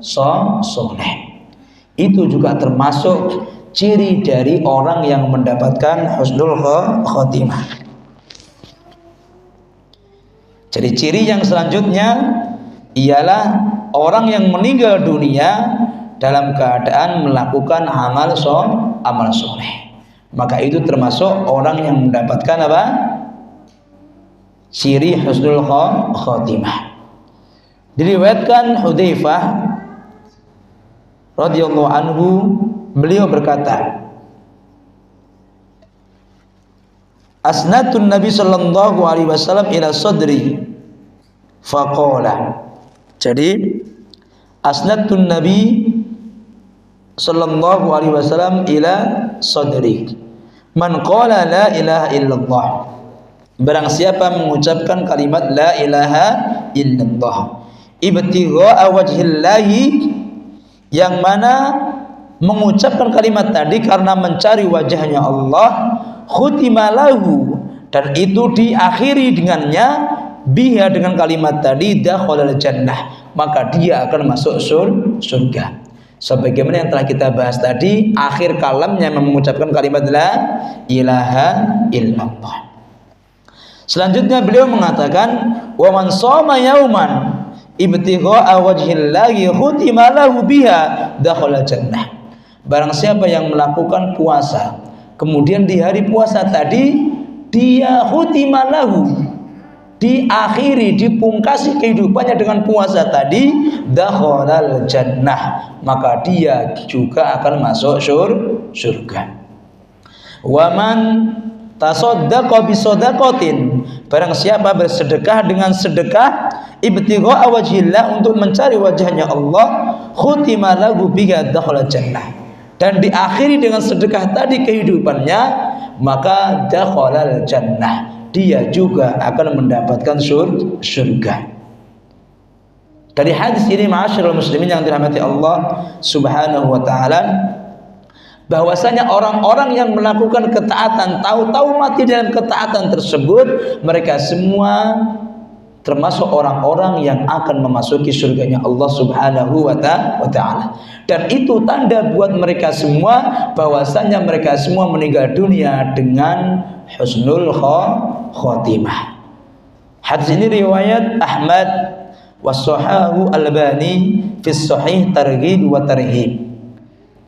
soleh. Itu juga termasuk ciri dari orang yang mendapatkan husnul khatimah. Jadi ciri yang selanjutnya ialah orang yang meninggal dunia dalam keadaan melakukan amal soleh. Maka itu termasuk orang yang mendapatkan apa? Ciri husnul khatimah. Diriwayatkan Hudzaifah radhiyallahu anhu, beliau berkata, asnatun Nabi sallallahu alaihi wasallam ila sadri faqala. Jadi asnatun Nabi sallallahu alaihi wasallam ila sadri man qala la ilaha illallah barang siapa mengucapkan kalimat la ilaha illallah ibtigha'a wajhillahi, yang mana mengucapkan kalimat tadi karena mencari wajahnya Allah, khutima lahu, dan itu diakhiri dengannya, biha, dengan kalimat tadi, dakhalal jannah, maka dia akan masuk surga. Sebagaimana yang telah kita bahas tadi, akhir kalamnya mengucapkan kalimat la ilaha illallah. Selanjutnya beliau mengatakan, wa man shoma yauman ibtigha'a wajhillahi khutima lahu biha dakhala jannah. Barang siapa yang melakukan puasa, kemudian di hari puasa tadi dia khutima lahu, diakhiri, dipungkasi kehidupannya dengan puasa tadi, dakhalal jannah, maka dia juga akan masuk surga. Wa man tasaddaqa bisadaqatin, barang siapa bersedekah dengan sedekah, ibtigha'a wajhillah, untuk mencari wajahnya Allah, khutima lahu biha dakhala jannah, dan diakhiri dengan sedekah tadi kehidupannya, maka dakhalal jannah, dia juga akan mendapatkan surga. Dari hadis ini, ma'asyiral muslimin yang dirahmati Allah Subhanahu wa taala, bahwasanya orang-orang yang melakukan ketaatan, tahu-tahu mati dalam ketaatan tersebut, mereka semua termasuk orang-orang yang akan memasuki surganya Allah Subhanahu wa taala. Dan itu tanda buat mereka semua bahwasanya mereka semua meninggal dunia dengan husnul khotimah. Hadis ini riwayat Ahmad was-Sahahu Albani fi Sahih Targhib wa Tarhib.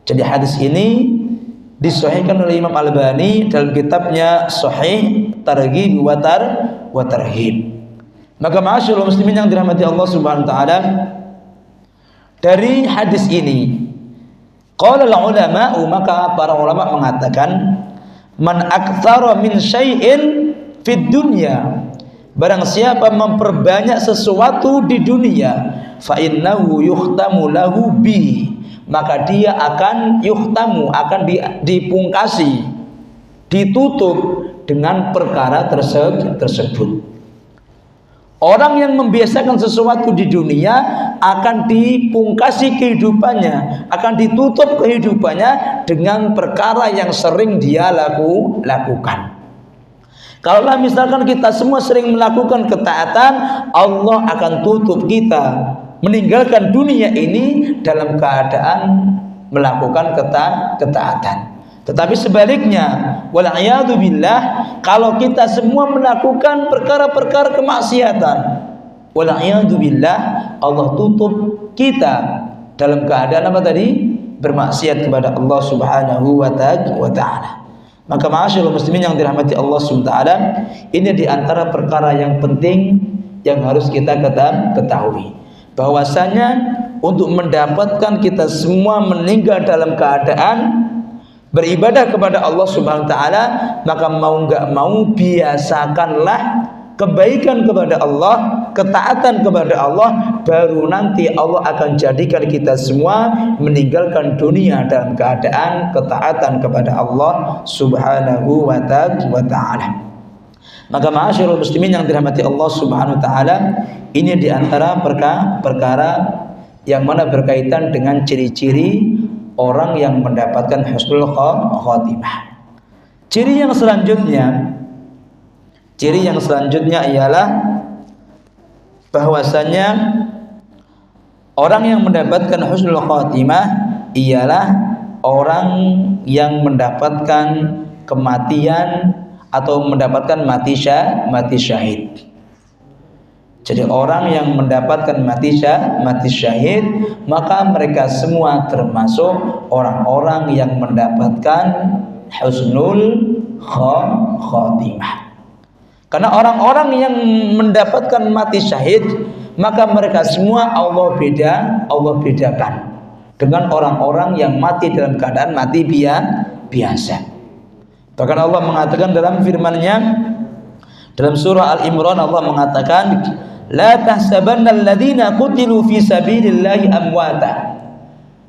Jadi hadis ini disahihkan oleh Imam Albani dalam kitabnya Sahih Targhib wa Tarhib. Maka ma'asyiral muslimin yang dirahmati Allah Subhanahu wa taala, dari hadis ini qala al-ulama, maka para ulama mengatakan, man aktsara min syai'in fid dunya, barang siapa memperbanyak sesuatu di dunia, fa innahu yuhtamu lahu bihi, maka dia akan yuhtamu, akan dipungkasi, ditutup dengan perkara tersebut. Orang yang membiasakan sesuatu di dunia akan dipungkasi kehidupannya, akan ditutup kehidupannya dengan perkara yang sering dia lakukan. Kalaulah misalkan kita semua sering melakukan ketaatan, Allah akan tutup kita meninggalkan dunia ini dalam keadaan melakukan ketaatan. Tetapi sebaliknya, wal'iyadu billah, kalau kita semua melakukan perkara-perkara kemaksiatan, wal'iyadu billah, Allah tutup kita dalam keadaan apa tadi? Bermaksiat kepada Allah Subhanahu wa ta'ala. Maka ma'asyiral muslimin yang dirahmati Allah Subhanahu wa ta'ala, ini diantara perkara yang penting yang harus kita ketahui, bahwasanya untuk mendapatkan kita semua meninggal dalam keadaan beribadah kepada Allah Subhanahu wa taala, maka mau enggak mau biasakanlah kebaikan kepada Allah, ketaatan kepada Allah, baru nanti Allah akan jadikan kita semua meninggalkan dunia dalam keadaan ketaatan kepada Allah Subhanahu wa taala. Maka ma'asyiral muslimin yang dirahmati Allah Subhanahu wa taala, ini diantara perkara yang mana berkaitan dengan ciri-ciri orang yang mendapatkan husnul khotimah. Ciri yang selanjutnya ialah bahwasanya orang yang mendapatkan husnul khotimah ialah orang yang mendapatkan kematian atau mendapatkan mati syahid. Jadi orang yang mendapatkan mati syahid, maka mereka semua termasuk orang-orang yang mendapatkan husnul khotimah. Karena orang-orang yang mendapatkan mati syahid, maka mereka semua Allah bedakan dengan orang-orang yang mati dalam keadaan mati biasa. Bahkan Allah mengatakan dalam firman-Nya dalam surah Al-Imran, Allah mengatakan, la tahsabanna alladhina qutilu fi sabilillahi amwata.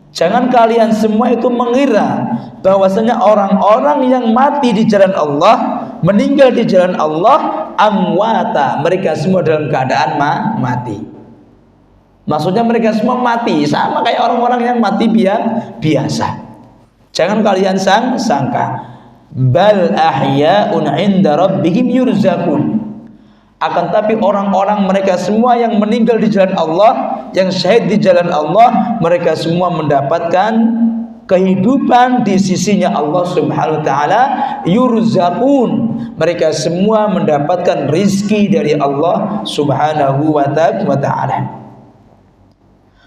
Jangan kalian semua itu mengira bahwasanya orang-orang yang mati di jalan Allah, meninggal di jalan Allah amwata, mereka semua dalam keadaan mati. Maksudnya mereka semua mati sama kayak orang-orang yang mati biasa. Jangan kalian sangka. Bal ahya'un 'inda rabbihim yurzaqun. Akan tapi orang-orang mereka semua yang meninggal di jalan Allah, yang syahid di jalan Allah, mereka semua mendapatkan kehidupan di sisinya Allah Subhanahu wa taala. Yurzaqun, mereka semua mendapatkan rizki dari Allah Subhanahu wa taala.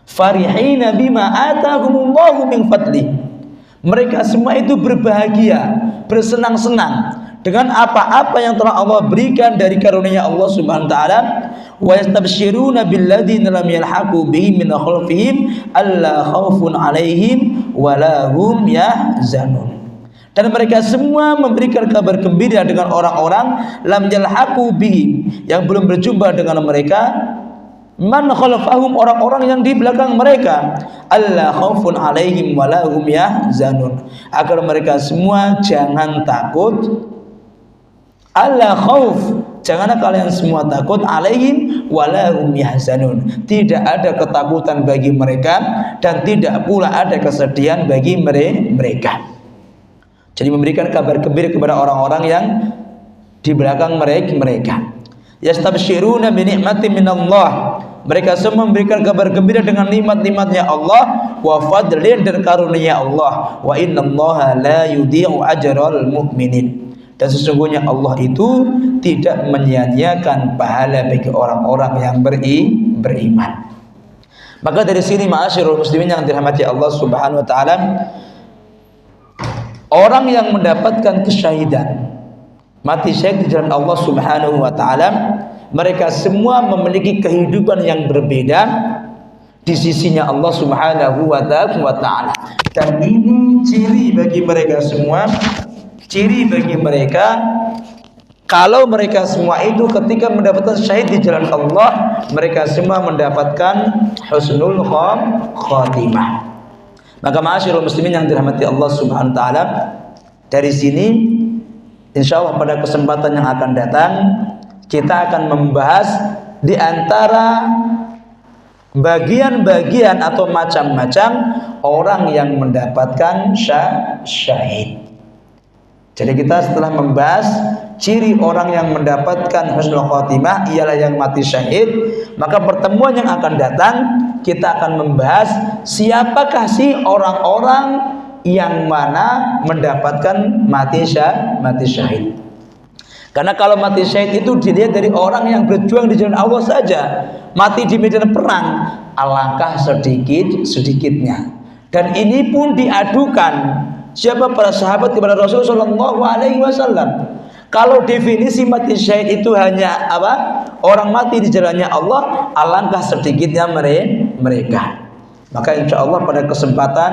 Farihina bima atahumullahu min fadli, mereka semua itu berbahagia, bersenang-senang dengan apa-apa yang telah Allah berikan dari karunia Allah Subhanahu wa taala. Wa yastabshiruna billadzina lam yalhaqu bihim min khalfihim alla khaufun 'alaihim wa la hum yahzanun. Dan mereka semua memberikan kabar gembira dengan orang-orang lam yalhaqu bihim, yang belum berjumpa dengan mereka, man khalfahum, orang-orang yang di belakang mereka, alla khaufun 'alaihim wa la hum yahzanun, agar mereka semua jangan takut. Alla khauf, janganlah kalian semua takut, alaihim walahum yahzanun, tidak ada ketakutan bagi mereka dan tidak pula ada kesedihan bagi mereka. Jadi memberikan kabar gembira kepada orang-orang yang di belakang mereka. Yastabshiruna bi ni'matin minallah, mereka semua memberikan kabar gembira dengan nikmat-nikmatnya Allah, wa fadlin, dan karunia Allah, wa innallaha la yudhi'u ajral mu'minin, dan sesungguhnya Allah itu tidak menyia-nyiakan pahala bagi orang-orang yang beriman. Maka dari sini ma'asyiral muslimin yang dirahmati Allah Subhanahu wa taala, orang yang mendapatkan kesyahidan, mati syahid di jalan Allah Subhanahu wa taala, mereka semua memiliki kehidupan yang berbeda di sisinya Allah Subhanahu wa taala. Dan ini ciri bagi mereka semua, ciri bagi mereka kalau mereka semua itu ketika mendapatkan syahid di jalan Allah, mereka semua mendapatkan husnul khatimah. Maka ma'asyiral muslimin yang dirahmati Allah Subhanahu wa taala, dari sini insyaallah pada kesempatan yang akan datang kita akan membahas di antara bagian-bagian atau macam-macam orang yang mendapatkan syahid. Jadi kita setelah membahas ciri orang yang mendapatkan husnul khatimah ialah yang mati syahid, maka pertemuan yang akan datang kita akan membahas siapakah sih orang-orang yang mana mendapatkan mati syahid. Karena kalau mati syahid itu dilihat dari orang yang berjuang di jalan Allah saja, mati di medan perang, alangkah sedikitnya. Dan ini pun diadukan siapa para sahabat kepada Rasulullah SAW. Kalau definisi mati syahid itu hanya apa? Orang mati di jalannya Allah, alangkah sedikitnya mereka. Maka insya Allah pada kesempatan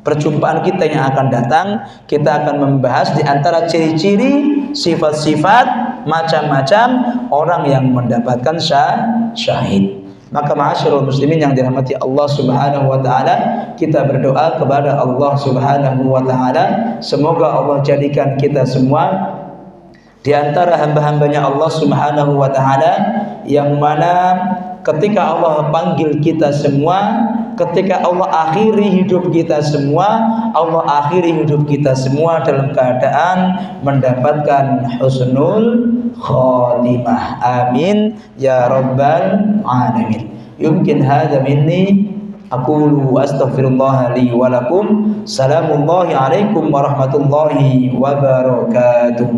perjumpaan kita yang akan datang, kita akan membahas di antara ciri-ciri, sifat-sifat, macam-macam orang yang mendapatkan syahid. Maka ma'asyiral muslimin yang dirahmati Allah Subhanahu wa taala, kita berdoa kepada Allah Subhanahu wa taala, semoga Allah jadikan kita semua di antara hamba-hambanya Allah Subhanahu wa taala yang mana ketika Allah panggil kita semua, ketika Allah akhiri hidup kita semua, Allah akhiri hidup kita semua dalam keadaan mendapatkan husnul khatimah. Amin ya rabbal alamin. Yumkin hadza minni aqulu astaghfirullah li wa lakum. Salamullahi alaikum warahmatullahi wabarakatuh.